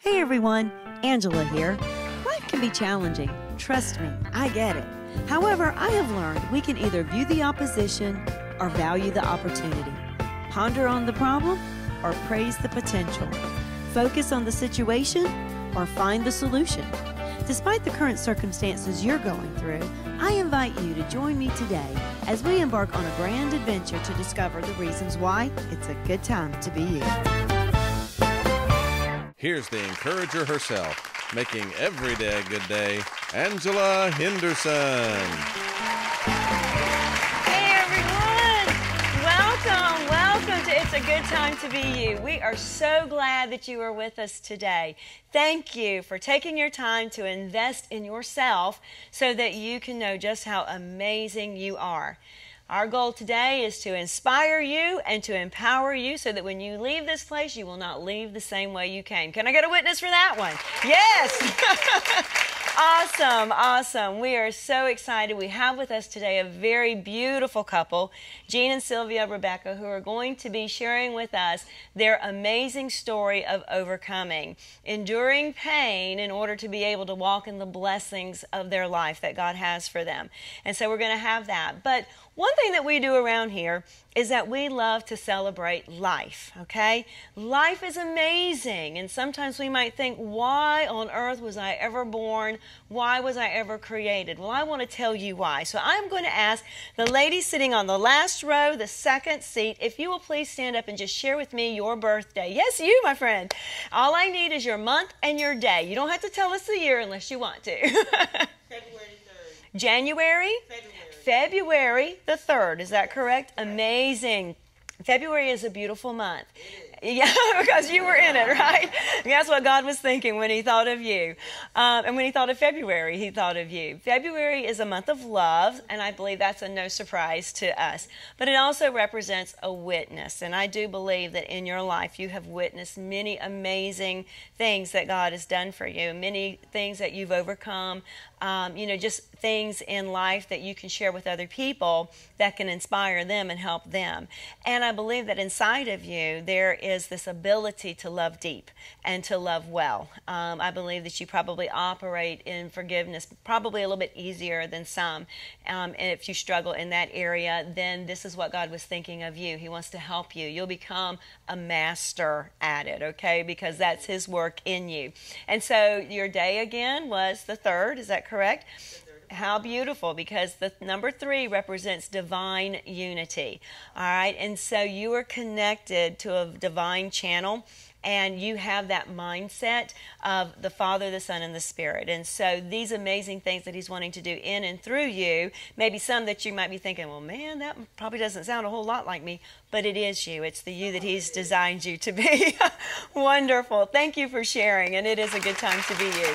Hey everyone, Angela here. Life can be challenging. Trust me, I get it. However, I have learned we can either view the opposition or value the opportunity. Ponder on the problem or praise the potential. Focus on the situation or find the solution. Despite the current circumstances you're going through, I invite you to join me today as we embark on a grand adventure to discover the reasons why it's a good time to be you. Here's the encourager herself, making every day a good day, Angela Henderson. Hey everyone, welcome to It's a Good Time to Be You. We are so glad that you are with us today. Thank you for taking your time to invest in yourself so that you can know just how amazing you are. Our goal today is to inspire you and to empower you so that when you leave this place, you will not leave the same way you came. Can I get a witness for that one? Yes! Awesome. We are so excited. We have with us today a very beautiful couple, Jean and Silvia Rebecca, who are going to be sharing with us their amazing story of overcoming, enduring pain in order to be able to walk in the blessings of their life that God has for them. And so we're going to have that. But one thing that we do around here is that we love to celebrate life, okay? Life is amazing, and sometimes we might think, why on earth was I ever born? Why was I ever created? Well, I want to tell you why. So I'm going to ask the lady sitting on the last row, the second seat, if you will please stand up and just share with me your birthday. Yes, you, my friend. All I need is your month and your day. You don't have to tell us the year unless you want to. February 3rd. January? February the 3rd. Is that correct? Amazing. February is a beautiful month. Yeah, because you were in it, right? That's what God was thinking when He thought of you. And when He thought of February, He thought of you. February is a month of love, and I believe that's a no surprise to us. But it also represents a witness, and I do believe that in your life you have witnessed many amazing things that God has done for you, many things that you've overcome, just things in life that you can share with other people that can inspire them and help them. And I believe that inside of you there is this ability to love deep and to love well. I believe that you probably operate in forgiveness probably a little bit easier than some. And if you struggle in that area, then this is what God was thinking of you. He wants to help you. You'll become a master at it, okay? Because that's His work in you. And so your day again was the 3rd, is that correct? How beautiful, because the number 3 represents divine unity. All right, and so you are connected to a divine channel, and you have that mindset of the Father, the Son, and the Spirit. And so these amazing things that He's wanting to do in and through you, maybe some that you might be thinking, well, man, that probably doesn't sound a whole lot like me, but it is you. It's the you that He's designed you to be. Wonderful. Thank you for sharing, and it is a good time to be you.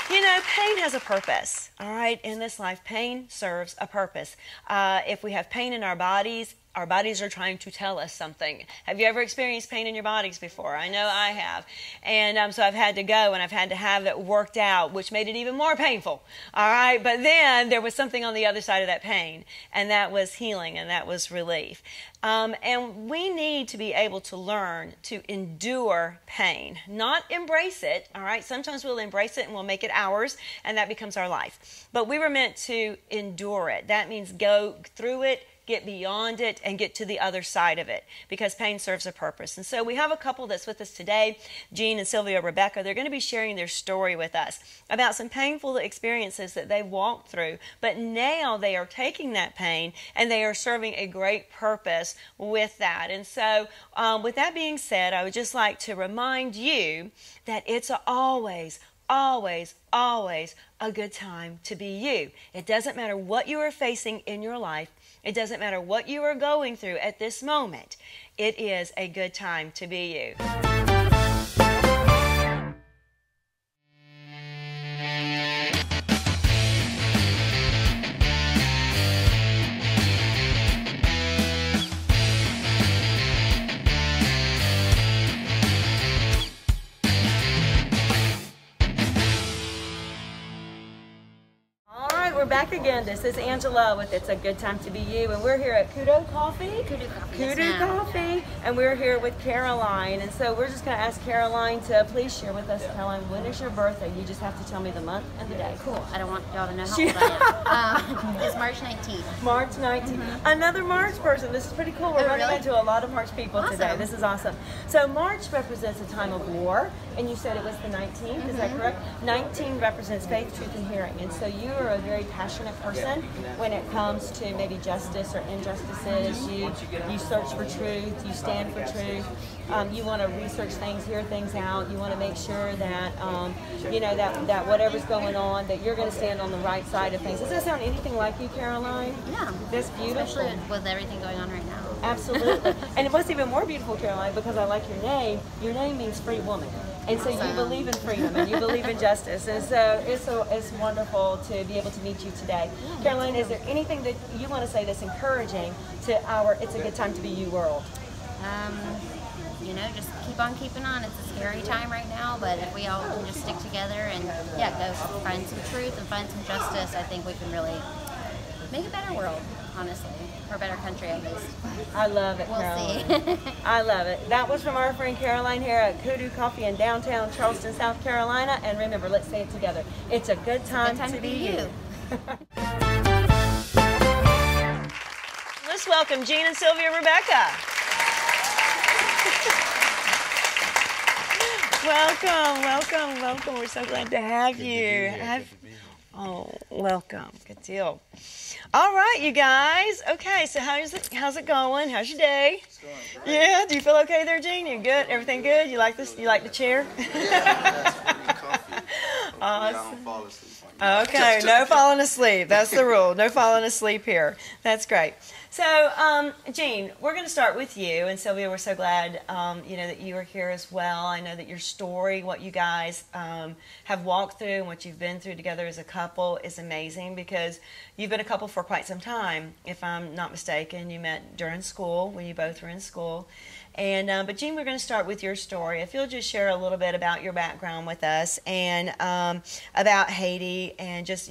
You know, pain has a purpose, all right? In this life, pain serves a purpose. If we have pain in our bodies are trying to tell us something. Have you ever experienced pain in your bodies before? I know I have. And so I've had to go and I've had to have it worked out, which made it even more painful, all right? But then there was something on the other side of that pain, and that was healing, and that was relief. And we need to be able to learn to endure pain, not embrace it, all right? Sometimes we'll embrace it and we'll make it ours, and that becomes our life. But we were meant to endure it. That means go through it, get beyond it, and get to the other side of it, because pain serves a purpose. And so we have a couple that's with us today, Jean and Silvia Rebecca. They're going to be sharing their story with us about some painful experiences that they walked through, but now they are taking that pain and they are serving a great purpose with that. And so with that being said, I would just like to remind you that it's always a good time to be you. It doesn't matter what you are facing in your life. It doesn't matter what you are going through at this moment. It is a good time to be you. we're back again. This is Angela with It's a Good Time to Be You, and we're here at Kudo Coffee. Kudo Coffee. Kudo Coffee, and we're here with Caroline. And so we're just going to ask Caroline to please share with us, Caroline, when is your birthday? You just have to tell me the month and the day. Cool. I don't want y'all to know how old I am. It's March 19th. March 19th. Another March person. This is pretty cool. We're running really? into a lot of March people today. Awesome. This is awesome. So March represents a time of war, and you said it was the 19th. Is that correct? 19 represents faith, truth, and hearing. And so you are a very passionate person when it comes to maybe justice or injustices. You search for truth. You stand for truth. You want to research things, hear things out. You want to make sure that that whatever's going on, that you're going to stand on the right side of things. Does that sound anything like you, Caroline? Yeah. That's beautiful. Especially with everything going on right now. Absolutely. And what's even more beautiful, Caroline, because I like your name means free woman. And so you believe in freedom and you believe in justice. And so it's wonderful to be able to meet you today. Caroline, is there anything that you want to say that's encouraging to our It's a Good Time to Be You world? Just keep on keeping on. It's a scary time right now, but if we all can just stick together and go find some truth and find some justice, I think we can really make a better world, honestly, or a better country at least. I love it, Caroline. We'll see. I love it. That was from our friend Caroline here at Kudo Coffee in downtown Charleston, South Carolina. And remember, let's say it together. It's a good time, to be you. Let's welcome Jean and Silvia Rebecca. Welcome. We're so glad to have you. Welcome. Good deal. All right, you guys. Okay, so how's it going? How's your day? It's going great. Yeah. Do you feel okay there, Jean? You good? Everything good? You like this? You like the chair? Yeah, that's pretty comfy. Hopefully I don't fall asleep on you. Okay, no falling asleep. That's the rule. No falling asleep here. That's great. So, Jean, we're going to start with you. And Silvia, we're so glad, that you are here as well. I know that your story, what you guys have walked through and what you've been through together as a couple is amazing because you've been a couple for quite some time. If I'm not mistaken, you met during school when you both were in school. And but Jean, we're going to start with your story. If you'll just share a little bit about your background with us and about Haiti and just,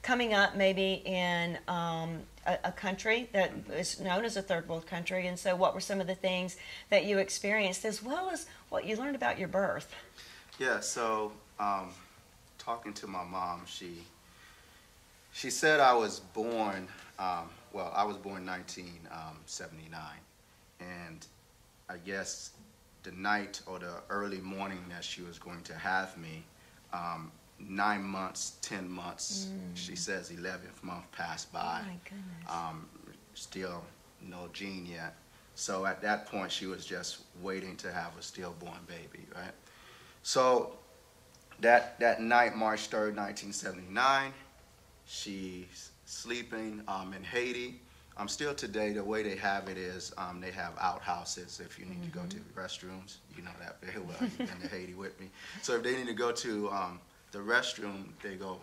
coming up maybe in a country that is known as a third world country. And so what were some of the things that you experienced as well as what you learned about your birth? Yeah, so talking to my mom, she said I was born, I was born 1979. And I guess the night or the early morning that she was going to have me, 9 months, 10 months, she says 11th month passed by. Oh my goodness. Still no gene yet. So at that point, she was just waiting to have a stillborn baby, right? So that night, March 3rd, 1979, she's sleeping in Haiti. Still today, the way they have it is they have outhouses if you need to go to the restrooms. You know that very well. You've been to Haiti with me. So if they need to go to the restroom, they go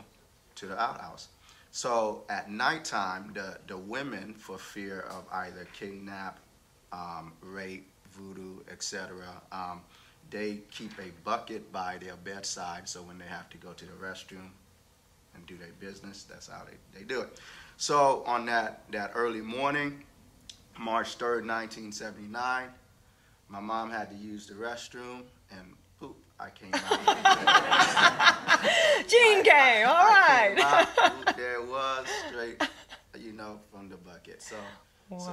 to the outhouse. So at nighttime, the women, for fear of either kidnap, rape, voodoo, etc., they keep a bucket by their bedside. So when they have to go to the restroom and do their business, that's how they do it. So on that early morning, March 3rd, 1979, my mom had to use the restroom, and poop, I came out. Jean came, all right. Poop, there it was, straight, from the bucket. So, wow. So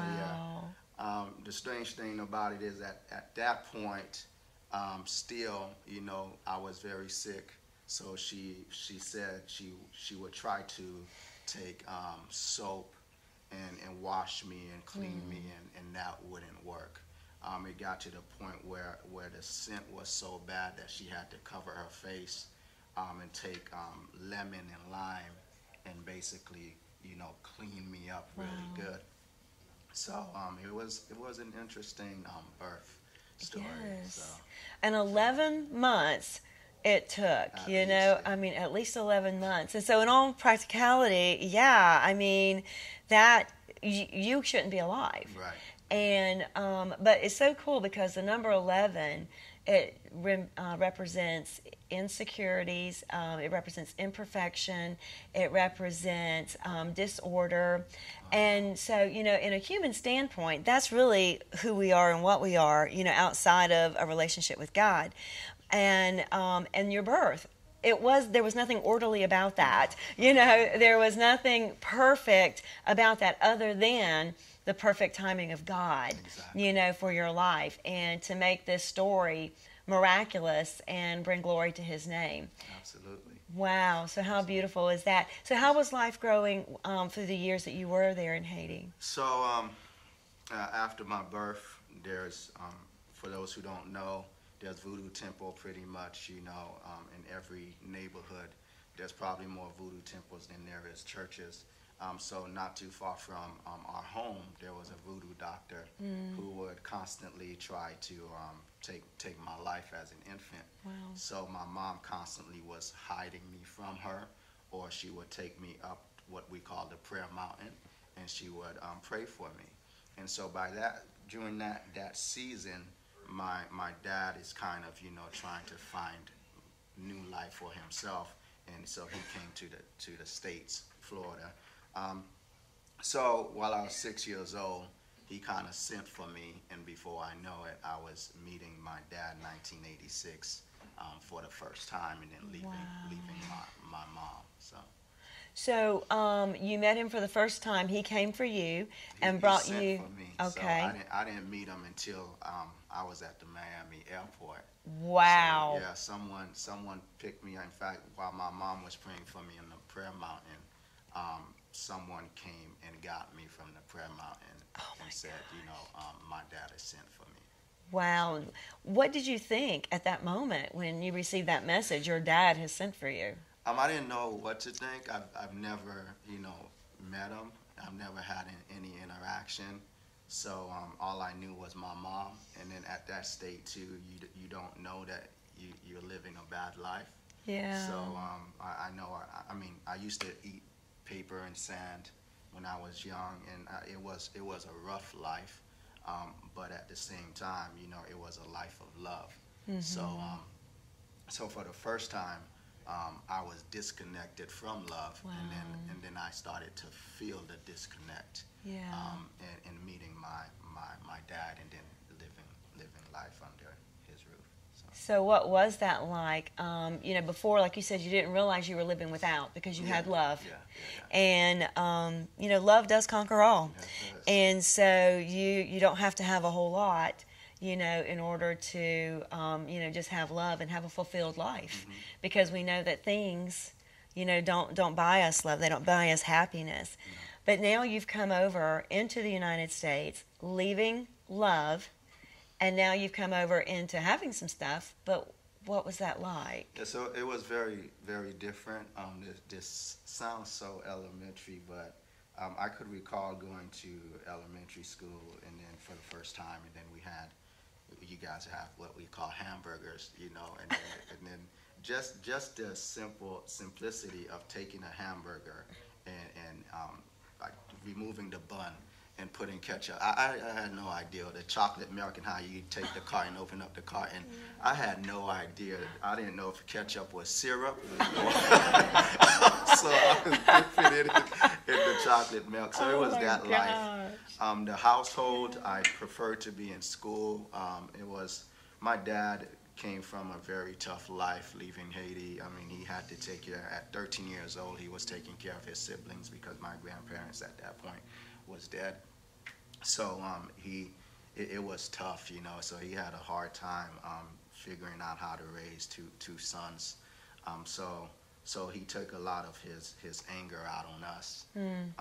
yeah. The strange thing about it is that at that point, still, I was very sick. So she said she would try to take soap and wash me and clean me, and that wouldn't work. It got to the point where the scent was so bad that she had to cover her face and take lemon and lime and basically clean me up really good. So it was an interesting birth story. Yes. So. And 11 months it took, at least 11 months. And so in all practicality, that you shouldn't be alive. Right. And but it's so cool because the number 11 It represents insecurities. It represents imperfection. It represents disorder. And so, in a human standpoint, that's really who we are and what we are, outside of a relationship with God. And your birth. There was nothing orderly about that. There was nothing perfect about that other than the perfect timing of God, Exactly. For your life, and to make this story miraculous and bring glory to His name. Absolutely. Wow, so how beautiful is that? So how was life growing through the years that you were there in Haiti? So after my birth, there's, for those who don't know, there's Voodoo Temple pretty much, in every neighborhood. There's probably more Voodoo temples than there is churches. So not too far from our home, there was a voodoo doctor who would constantly try to take my life as an infant. Wow. So my mom constantly was hiding me from her, or she would take me up what we call the prayer mountain, and she would pray for me. And so during that season, my dad is kind of trying to find new life for himself, and so he came to the States, Florida. So while I was 6 years old, he kind of sent for me, and before I know it, I was meeting my dad in 1986 for the first time, and then leaving my mom. So you met him for the first time. He came for you and He brought sent you. for me. Okay. So I didn't meet him until I was at the Miami airport. Wow. So, yeah, someone picked me. In fact, while my mom was praying for me in the prayer mountain, someone came and got me from the prayer mountain and said, my dad is sent for me. Wow. What did you think at that moment when you received that message? Your dad has sent for you. I didn't know what to think. I've never, met him. I've never had any interaction. So all I knew was my mom. And then at that state too, you don't know that you're living a bad life. Yeah. So I know. I used to eat paper and sand when I was young, and it was a rough life. But at the same time, it was a life of love. Mm-hmm. So for the first time, I was disconnected from love, Wow. and then I started to feel the disconnect. Yeah. And meeting my dad, and then living life under his roof. So what was that like? Before, like you said, you didn't realize you were living without because you had love. Yeah. And love does conquer all. Yes, it does. And so you don't have to have a whole lot, in order to just have love and have a fulfilled life. Mm-hmm. Because we know that things, don't buy us love. They don't buy us happiness. Mm-hmm. But now you've come over into the United States, leaving love, and now you've come over into having some stuff. But what was that like? Yeah, so it was very, very different. This sounds so elementary, but I could recall going to elementary school, and then for the first time, and then you guys have what we call hamburgers, and then just the simplicity of taking a hamburger and like removing the bun and putting ketchup. I had no idea the chocolate milk and how you take the carton and open up the carton. I had no idea. I didn't know if ketchup was syrup. So I was dipping it in the chocolate milk. So it was that life. The household, I preferred to be in school. My dad came from a very tough life leaving Haiti. He had to take care, at 13 years old, he was taking care of his siblings because my grandparents at that point was dead. So it was tough, so he had a hard time figuring out how to raise two sons. So he took a lot of his anger out on us in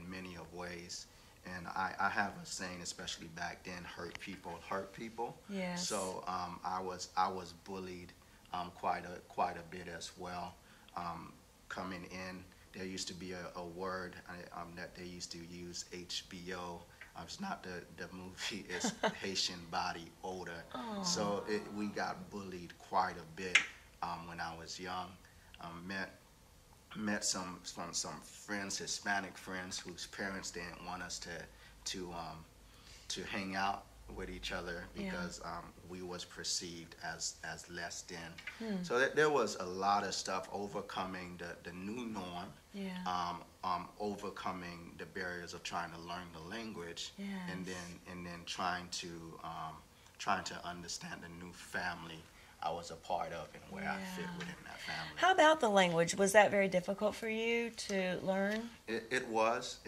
many of ways. And I have a saying, especially back then, hurt people. Yes. So I was bullied quite a bit as well. Coming in, there used to be a word that they used to use, HBO. It's not the movie, it's Haitian body odor. Aww. So we got bullied quite a bit when I was young. Met some friends, Hispanic friends, whose parents didn't want us to hang out with each other because we was perceived as less than. So there was a lot of stuff, overcoming the new norm, overcoming the barriers of trying to learn the language, and then trying to understand the new family I was a part of and where I fit within that family. How about the language? Was that very difficult for you to learn? It was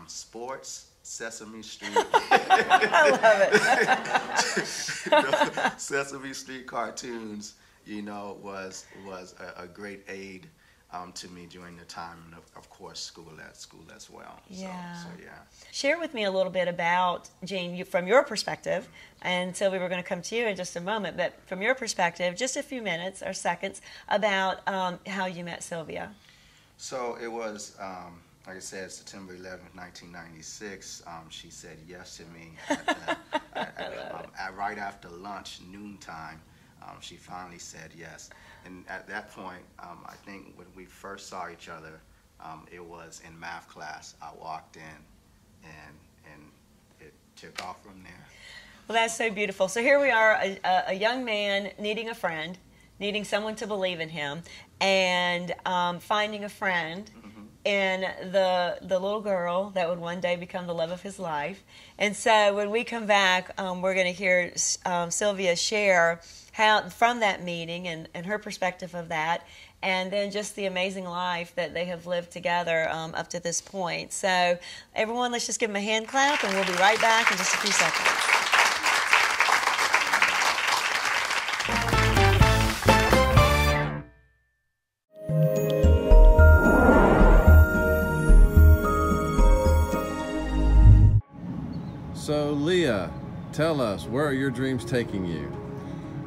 sports, Sesame Street. I love it. Sesame Street cartoons, was a great aid to me during the time, and of course school as well. Yeah. So Share with me a little bit about, Jean, from your perspective, and Sylvia, we're going to come to you in just a moment, but from your perspective, just a few minutes or seconds about how you met Sylvia. So it was, like I said, September 11th, 1996. She said yes to me right after lunch, noontime. She finally said yes. And at that point, I think when we first saw each other, it was in math class. I walked in, and it took off from there. Well, that's so beautiful. So here we are, a young man needing a friend, needing someone to believe in him, and finding a friend in the little girl that would one day become the love of his life. And so when we come back, we're going to hear Sylvia share how from that meeting and her perspective of that, and then just the amazing life that they have lived together up to this point. So everyone, let's just give them a hand clap, and we'll be right back in just a few seconds. So, Leah, tell us, where are your dreams taking you?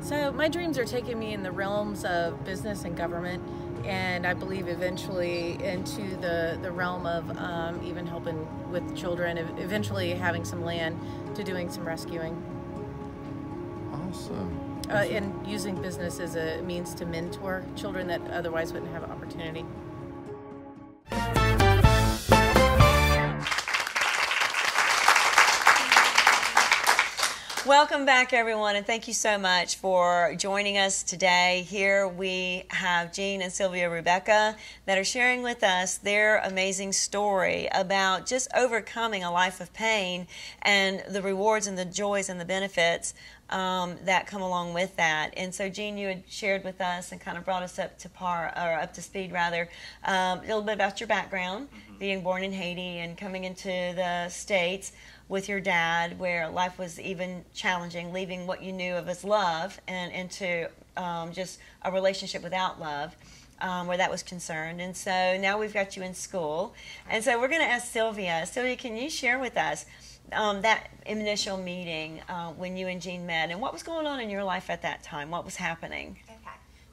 So my dreams are taking me in the realms of business and government, and I believe eventually into the realm of even helping with children, eventually having some land to doing some rescuing. Awesome. And using business as a means to mentor children that otherwise wouldn't have an opportunity. Welcome back, everyone, and thank you so much for joining us today. Here we have Jean and Sylvia Rebecca that are sharing with us their amazing story about just overcoming a life of pain and the rewards and the joys and the benefits that come along with that. And so, Jean, you had shared with us and kind of brought us up to up to speed, rather, a little bit about your background, being born in Haiti and coming into the States with your dad, where life was even challenging, leaving what you knew of as love and into just a relationship without love, where that was concerned. And so now we've got you in school. And so we're going to ask Sylvia. Sylvia, can you share with us that initial meeting when you and Jean met, and what was going on in your life at that time? What was happening? Okay.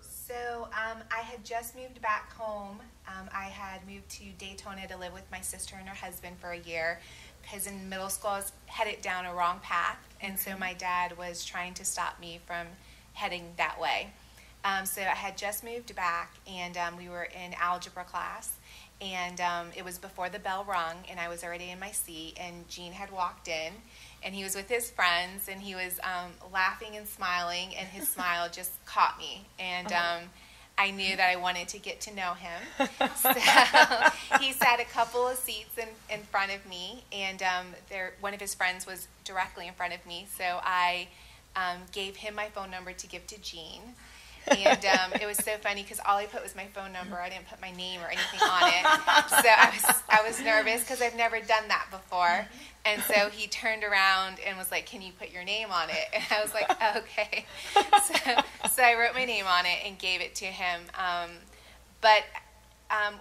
So I had just moved back home. I had moved to Daytona to live with my sister and her husband for a year, because in middle school I was headed down a wrong path, and so my dad was trying to stop me from heading that way. So I had just moved back, and we were in algebra class, and it was before the bell rung, and I was already in my seat, and Gene had walked in, and he was with his friends, and he was laughing and smiling, and his smile just caught me, and I knew that I wanted to get to know him. So he sat a couple of seats in front of me, and one of his friends was directly in front of me. So I gave him my phone number to give to Gene. And it was so funny because all I put was my phone number. I didn't put my name or anything on it. So I was nervous because I've never done that before. And so he turned around and was like, "Can you put your name on it?" And I was like, "Okay." So I wrote my name on it and gave it to him. But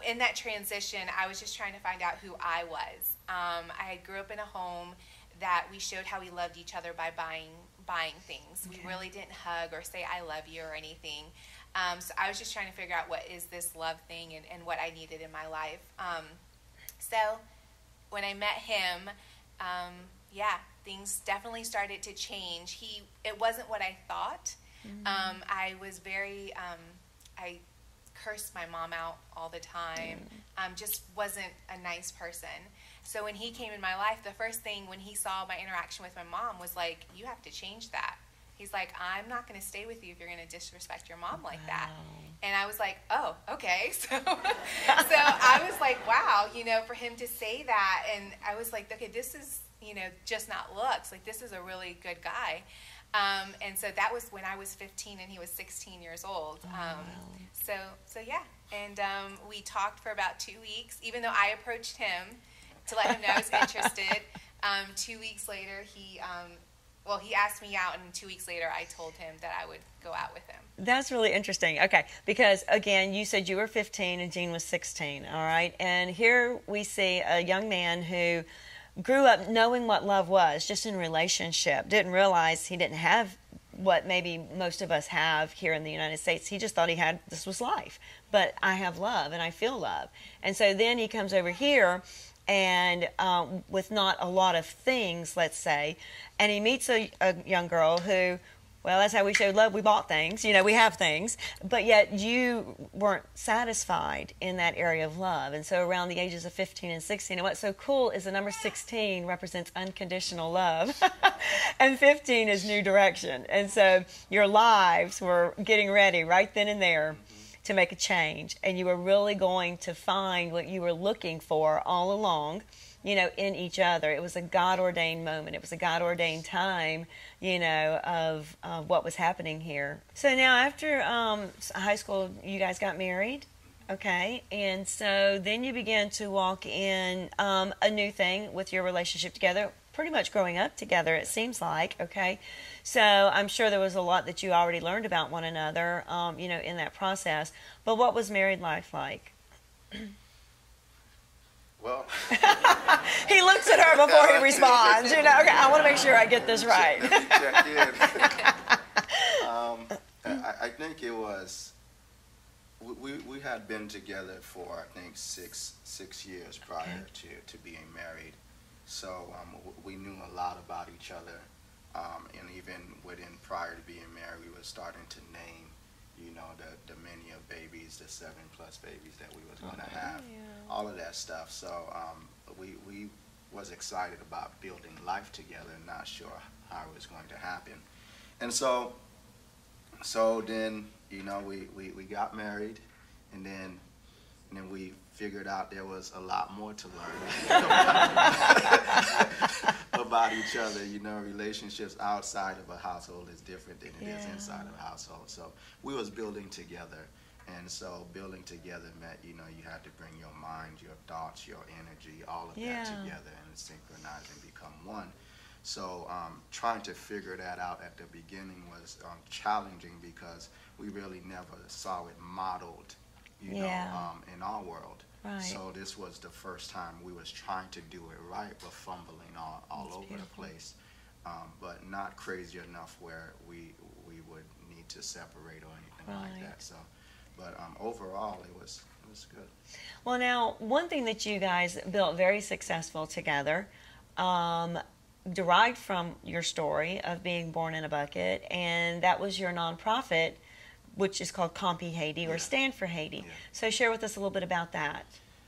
in that transition, I was just trying to find out who I was. I grew up in a home that we showed how we loved each other by buying things. Okay. We really didn't hug or say "I love you" or anything. So I was just trying to figure out what is this love thing and what I needed in my life. So when I met him, things definitely started to change. It wasn't what I thought. Mm-hmm. I was very, I cursed my mom out all the time, just wasn't a nice person. So when he came in my life, the first thing when he saw my interaction with my mom was like, you have to change that. He's like, I'm not going to stay with you if you're going to disrespect your mom like that. And I was like, oh, okay. So I was like, wow, you know, for him to say that. And I was like, okay, this is, you know, just not looks. Like, this is a really good guy. And so that was when I was 15 and he was 16 years old. So yeah. And we talked for about 2 weeks, even though I approached him to let him know I was interested. 2 weeks later, he asked me out, and 2 weeks later, I told him that I would go out with him. That's really interesting. Okay, because again, you said you were 15 and Gene was 16, all right? And here we see a young man who grew up knowing what love was, just in relationship, didn't realize he didn't have what maybe most of us have here in the United States. He just thought this was life. But I have love, and I feel love. And so then he comes over here, and with not a lot of things, let's say, and he meets a young girl who, well, that's how we showed love. We bought things, you know, we have things, but yet you weren't satisfied in that area of love. And so around the ages of 15 and 16, and what's so cool is the number 16 represents unconditional love, and 15 is new direction. And so your lives were getting ready right then and there to make a change, and you were really going to find what you were looking for all along, you know, in each other. It was a God-ordained moment. It was a God-ordained time, you know, of what was happening here. So now after high school, you guys got married, okay? And so then you began to walk in a new thing with your relationship together, pretty much growing up together, it seems like, okay? So I'm sure there was a lot that you already learned about one another, you know, in that process. But what was married life like? Well, he looks at her before he responds. You know, okay, I want to make sure I get this right. Check in. I think it was. We had been together for, I think, six years prior to being married. So we knew a lot about each other, and even prior to being married, we were starting to name, you know, the many of babies, the 7+ babies that we was going to have, all of that stuff. So we was excited about building life together, and not sure how it was going to happen. And so then, you know, we got married, and then we figured out there was a lot more to learn about each other. You know, relationships outside of a household is different than it is inside of a household. So we was building together, and so building together meant, you know, you had to bring your mind, your thoughts, your energy, all of that together and synchronize and become one. So trying to figure that out at the beginning was challenging, because we really never saw it modeled, you know, in our world. Right. So this was the first time we was trying to do it right, but fumbling all over the place, but not crazy enough where we would need to separate or anything like that. So, but overall, it was good. Well, now, one thing that you guys built very successful together, derived from your story of being born in a bucket, and that was your nonprofit, which is called Compy Haiti, or Stand for Haiti. Yeah. So share with us a little bit about that.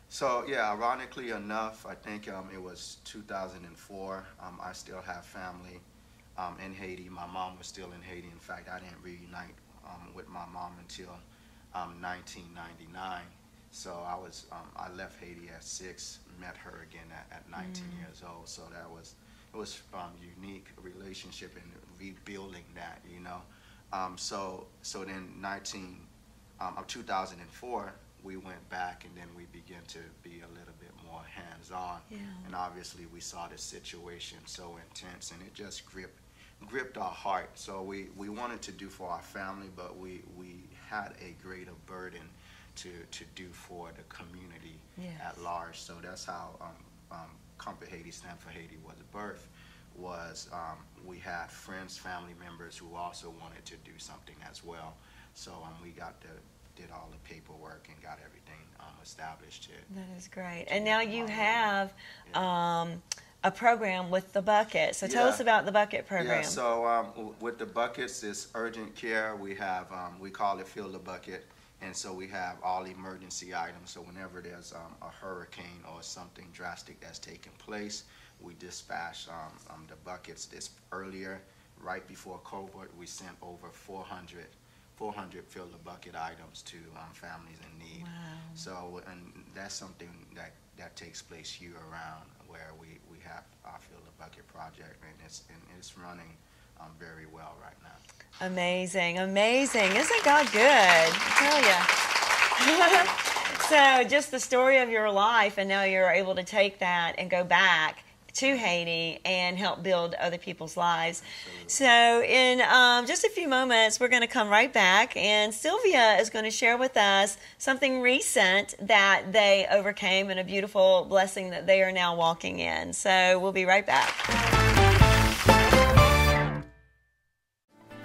So yeah, ironically enough, I think it was 2004. I still have family in Haiti. My mom was still in Haiti. In fact, I didn't reunite with my mom until 1999. So I left Haiti at 6, met her again at 19 years old. So it was unique relationship and rebuilding that, you know. So then 2004, we went back, and then we began to be a little bit more hands-on. Yeah. And obviously we saw the situation so intense, and it just gripped our heart. So we wanted to do for our family, but we had a greater burden to do for the community at large. So that's how Compy Haiti, Stand for Haiti was birthed. We had friends, family members who also wanted to do something as well. So we did all the paperwork and got everything established. That is great. And now you have a program with the bucket. So tell us about the bucket program. Yeah, so with the buckets, it's urgent care. We have, we call it Fill the Bucket. And so we have all emergency items. So whenever there's a hurricane or something drastic that's taking place, we dispatch the buckets. This earlier, right before COVID, we sent over 400 fill-the-bucket items to families in need. Wow. So, and that's something that takes place year-round, where we have our fill-the-bucket project, and it's running very well right now. Amazing, amazing. Isn't God good? I tell you. So just the story of your life, and now you're able to take that and go back to Haiti and help build other people's lives. So in just a few moments, we're going to come right back, and Silvia is going to share with us something recent that they overcame and a beautiful blessing that they are now walking in. So we'll be right back.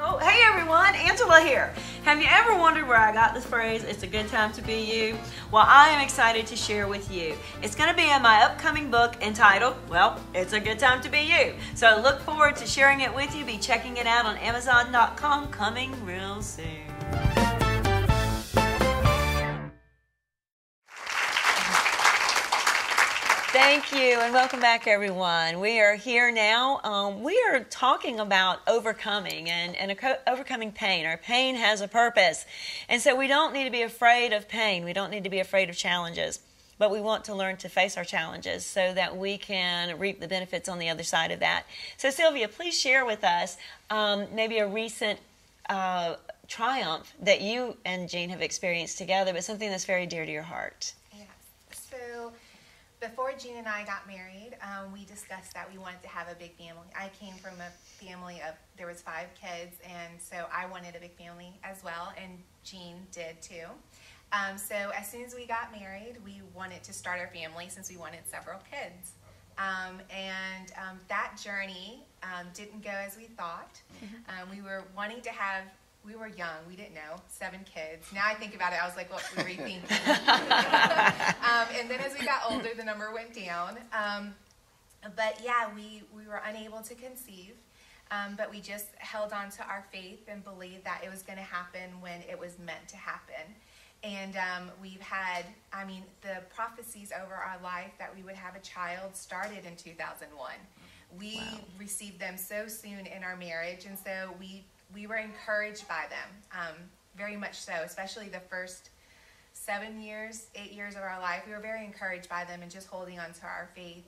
Oh, hey everyone, Angela here. Have you ever wondered where I got this phrase, "It's a good time to be you"? Well, I am excited to share with you. It's going to be in my upcoming book entitled, well, "It's a Good Time to Be You." So look forward to sharing it with you. Be checking it out on Amazon.com coming real soon. Thank you, and welcome back, everyone. We are here now. We are talking about overcoming and overcoming pain. Our pain has a purpose, and so we don't need to be afraid of pain. We don't need to be afraid of challenges, but we want to learn to face our challenges so that we can reap the benefits on the other side of that. So, Silvia, please share with us maybe a recent triumph that you and Jean have experienced together, but something that's very dear to your heart. So before Jean and I got married, we discussed that we wanted to have a big family. I came from a family of, there was 5 kids, and so I wanted a big family as well, and Jean did too. So as soon as we got married, we wanted to start our family since we wanted several kids. That journey didn't go as we thought. We were wanting to have, we were young, we didn't know, 7 kids. Now I think about it, I was like, what were we thinking? And then as we got older, the number went down. But yeah, we were unable to conceive, but we just held on to our faith and believed that it was going to happen when it was meant to happen. And we've had, I mean, the prophecies over our life that we would have a child started in 2001. We received them so soon in our marriage, and so we were encouraged by them, very much so, especially the first 7 years, 8 years of our life. We were very encouraged by them and just holding on to our faith.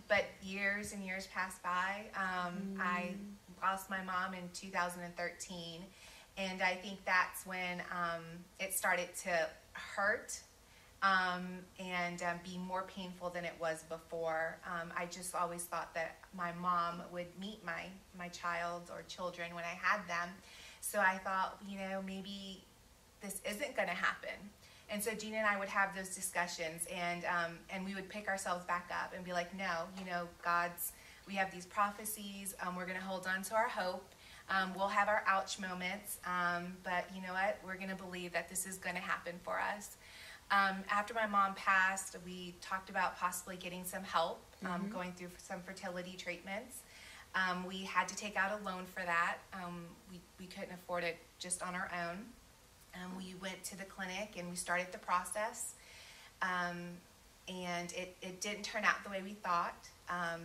But years and years passed by. I lost my mom in 2013, and I think that's when it started to hurt and be more painful than it was before. I just always thought that my mom would meet my child or children when I had them. So I thought, you know, maybe this isn't going to happen. And so Jean and I would have those discussions, and we would pick ourselves back up and be like, no, you know, we have these prophecies. We're going to hold on to our hope. We'll have our ouch moments, but you know what? We're going to believe that this is going to happen for us. After my mom passed, we talked about possibly getting some help, going through some fertility treatments. We had to take out a loan for that. We couldn't afford it just on our own. We went to the clinic and we started the process. And it didn't turn out the way we thought.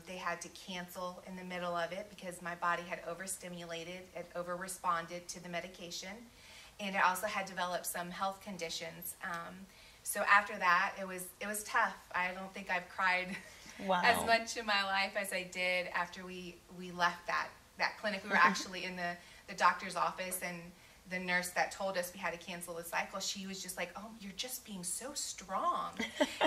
They had to cancel in the middle of it because my body had overstimulated, it over-responded to the medication. And I also had developed some health conditions. So after that, it was tough. I don't think I've cried as much in my life as I did after we left that clinic. We were actually in the doctor's office, and the nurse that told us we had to cancel the cycle, she was just like, oh, you're just being so strong.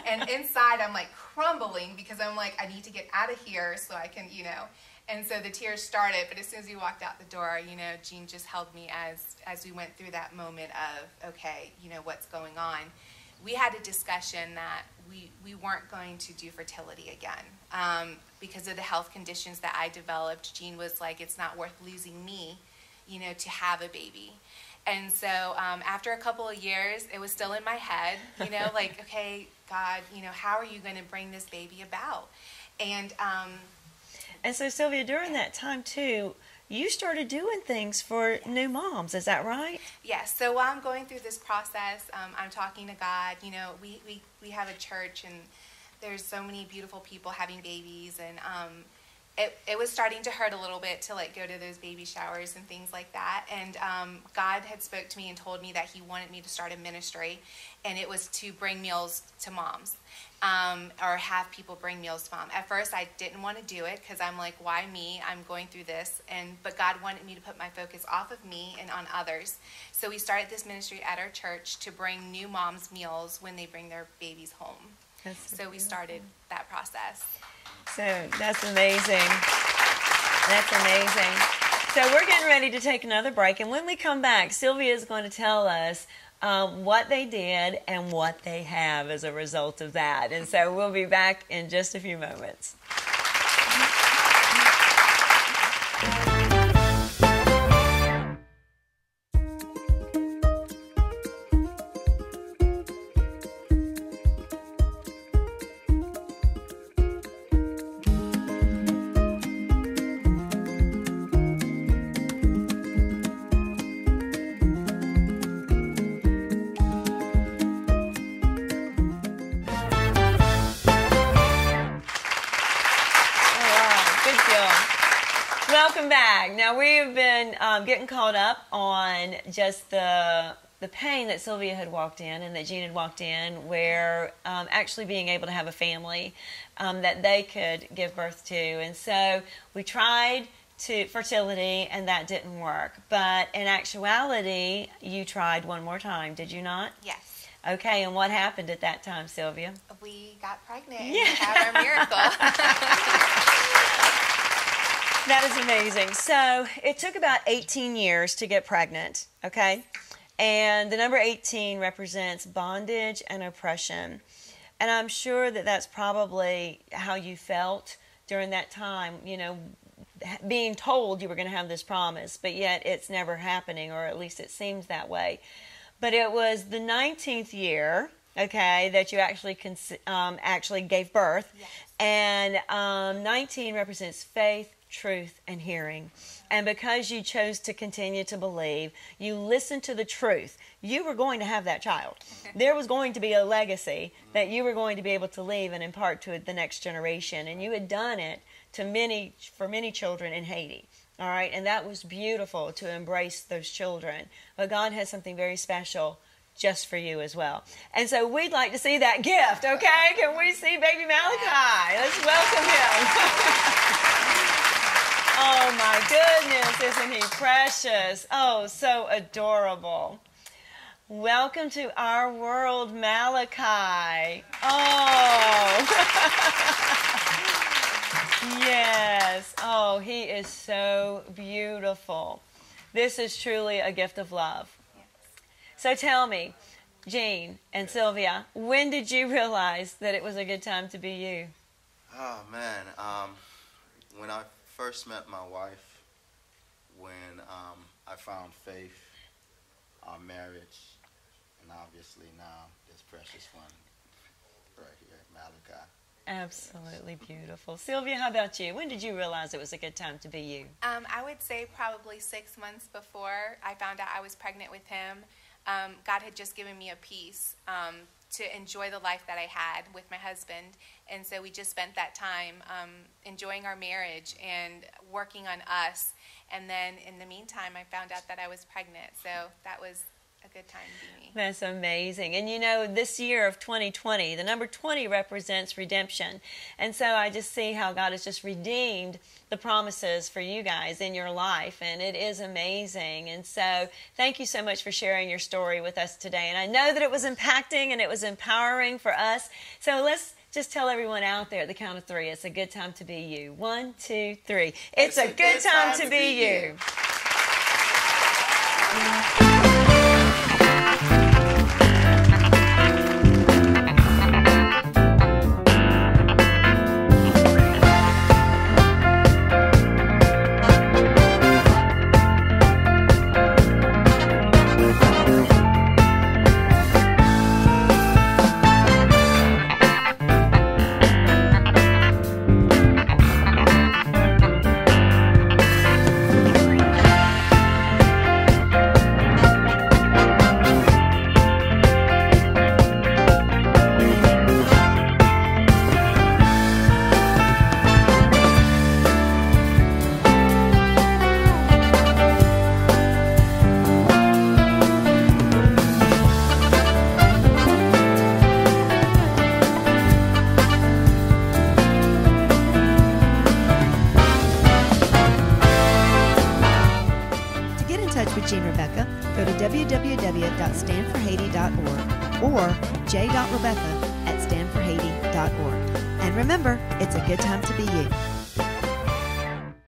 And inside, I'm like crumbling because I'm like, I need to get out of here so I can, you know. And so the tears started, but as soon as we walked out the door, you know, Jean just held me as we went through that moment of, okay, you know, what's going on. We had a discussion that we weren't going to do fertility again because of the health conditions that I developed. Jean was like, it's not worth losing me, you know, to have a baby. And so after a couple of years, it was still in my head, you know, like, okay, God, you know, how are you going to bring this baby about? And so, Silvia, during that time, too, you started doing things for new moms. Is that right? Yes. So while I'm going through this process, I'm talking to God. You know, we have a church, and there's so many beautiful people having babies, and it was starting to hurt a little bit to like go to those baby showers and things like that. And God had spoke to me and told me that He wanted me to start a ministry, and it was to bring meals to moms, or have people bring meals to mom. At first, I didn't want to do it because I'm like, why me? I'm going through this, but God wanted me to put my focus off of me and on others. So we started this ministry at our church to bring new moms meals when they bring their babies home. So we started that process. So that's amazing. That's amazing. So we're getting ready to take another break, and when we come back, Silvia is going to tell us what they did and what they have as a result of that. And so we'll be back in just a few moments. Welcome back. Now we have been getting caught up on just the pain that Silvia had walked in and that Jean had walked in, where actually being able to have a family that they could give birth to. And so we tried fertility, and that didn't work. But in actuality, you tried one more time, did you not? Yes. Okay, and what happened at that time, Silvia? We got pregnant. Yeah. We had our miracle. That is amazing. So it took about 18 years to get pregnant, okay? And the number 18 represents bondage and oppression. And I'm sure that that's probably how you felt during that time, you know, being told you were going to have this promise, but yet it's never happening, or at least it seems that way. But it was the 19th year, okay, that you actually gave birth. Yes. And 19 represents faith, truth, and hearing. And because you chose to continue to believe, you listened to the truth, you were going to have that child. There was going to be a legacy that you were going to be able to leave and impart to the next generation. And you had done it for many children in Haiti. All right, and that was beautiful to embrace those children. But God has something very special just for you as well. And so we'd like to see that gift, okay? Can we see baby Malachi? Let's welcome him. Oh my goodness, isn't he precious? Oh, so adorable. Welcome to our world, Malachi. Oh. Yes. Oh, he is so beautiful. This is truly a gift of love. So tell me, Jean and Silvia, when did you realize that it was a good time to be you? Oh, man. When I first met my wife, when I found faith, our marriage, and obviously now this precious one right here, Malachi. Absolutely beautiful. Silvia, how about you? When did you realize it was a good time to be you? I would say probably 6 months before I found out I was pregnant with him. God had just given me a peace to enjoy the life that I had with my husband. And so we just spent that time enjoying our marriage and working on us. And then in the meantime, I found out that I was pregnant. So that was a good time to be me. That's amazing. And you know, this year of 2020, the number 20 represents redemption. And so I just see how God has just redeemed the promises for you guys in your life. And it is amazing. And so thank you so much for sharing your story with us today. And I know that it was impacting and it was empowering for us. So let's just tell everyone out there at the count of 3, it's a good time to be you. 1, 2, 3. It's a good time to be you. standforhaiti.org or j.rebecca@standforhaiti.org. And remember, it's a good time to be you.